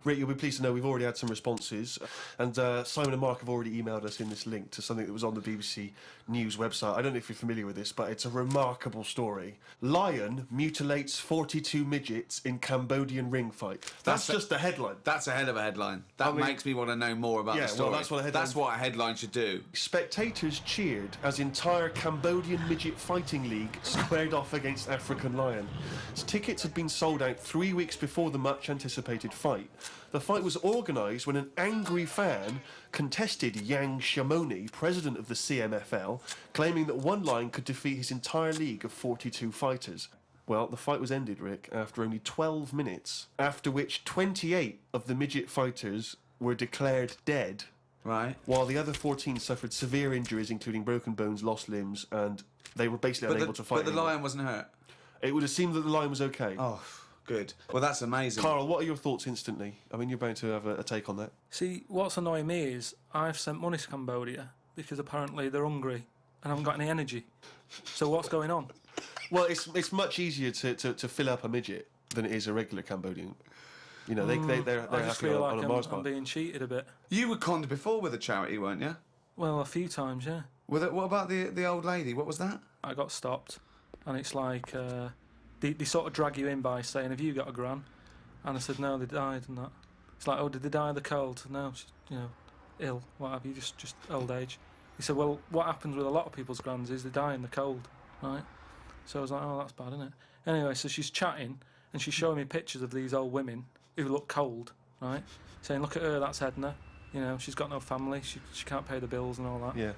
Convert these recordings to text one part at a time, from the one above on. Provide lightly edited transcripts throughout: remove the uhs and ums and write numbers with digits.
Rick, you'll be pleased to know we've already had some responses, and Simon and Mark have already emailed us in this link to something that was on the BBC News website. I don't know if you're familiar with this, but it's a remarkable story. Lion mutilates 42 midgets in Cambodian ring fight. That's just the headline. That's a hell of a headline. That makes me want to know more about the story. Well, that's what a headline should do. Spectators cheered as entire Cambodian midget fighting league squared off against African lion. Tickets had been sold out 3 weeks before the much-anticipated fight. The fight was organised when an angry fan contested Yang Shamoni, president of the CMFL, claiming that one lion could defeat his entire league of 42 fighters. Well, the fight was ended, Rick, after only 12 minutes, after which 28 of the midget fighters were declared dead. Right. While the other 14 suffered severe injuries, including broken bones, lost limbs, and they were basically unable to fight But the anymore. lion wasn't hurt? It would have seemed that the lion was okay. Oh, good. Well, that's amazing. Karl, what are your thoughts instantly? I mean, you're bound to have a take on that. See, what's annoying me is I've sent money to Cambodia because apparently they're hungry and haven't got any energy. So what's going on? Well, it's much easier to fill up a midget than it is a regular Cambodian. You know, they're I just happy feel on like a Mars bar. I'm being cheated a bit. You were conned before with a charity, weren't you? Well, a few times, yeah. What about the old lady? What was that? I got stopped, and it's like they sort of drag you in by saying, "Have you got a gran?" And I said, "No, they died," and that. It's like, "Oh, did they die of the cold?" No, she's, ill. What have you? Just old age. He said, "Well, what happens with a lot of people's grans is they die in the cold, right?" So I was like, "Oh, that's bad, isn't it?" Anyway, so she's chatting and she's showing me pictures of these old women who look cold, right? Saying, "Look at her, that's Edna. She's got no family. She can't pay the bills and all that." Yeah.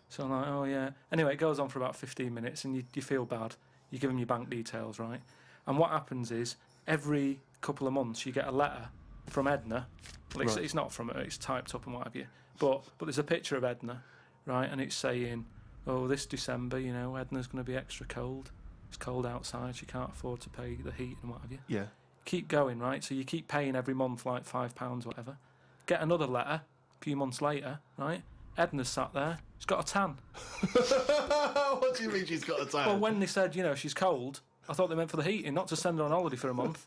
So I'm like, "Oh yeah." Anyway, it goes on for about 15 minutes, and you feel bad. You give them your bank details, right? And what happens is every couple of months you get a letter from Edna. Well, it's not from her; it's typed up and what have you. But there's a picture of Edna, right? And it's saying, "Oh, this December, Edna's going to be extra cold. It's cold outside. She can't afford to pay the heat and what have you." Yeah. Keep going, right? So you keep paying every month like £5, whatever. Get another letter a few months later, right? Edna's sat there. She's got a tan. What do you mean she's got a tan? Well, when they said, she's cold, I thought they meant for the heating, not to send her on holiday for a month.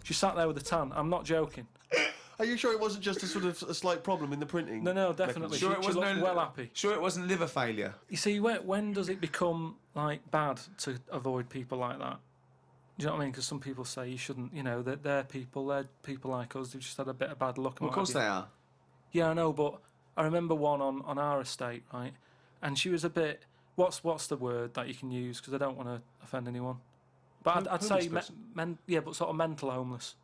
She sat there with a tan. I'm not joking. Are you sure it wasn't just a slight problem in the printing? No, definitely. She looked well happy. Sure it wasn't liver failure? You see, when does it become bad to avoid people like that? Do you know what I mean? Because some people say you shouldn't, they're people like us who've just had a bit of bad luck. Well, of course they are. Yeah, I know, but I remember one on our estate, right? And she was a bit, what's the word that you can use? Because I don't want to offend anyone. But I'd say, but sort of mental homeless.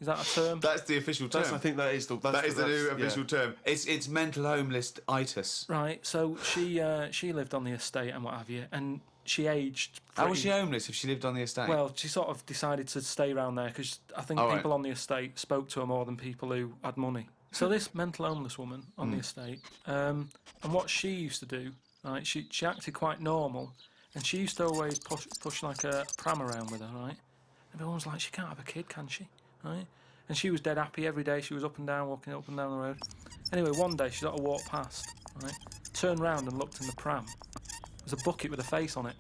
Is that a term? That's the official term. I think that is the new official term. It's mental homeless-itis. Right, so she lived on the estate and what have you, and she aged... How was she homeless if she lived on the estate? Well, she sort of decided to stay around there because I think people on the estate spoke to her more than people who had money. So this mental homeless woman on the estate, and what she used to do, right, she acted quite normal, and she used to always push like a pram around with her, right? Everyone was like, she can't have a kid, can she? Right? And she was dead happy every day. She was up and down, walking up and down the road. Anyway, one day she sort of walked past, right? Turned round and looked in the pram. There's a bucket with a face on it.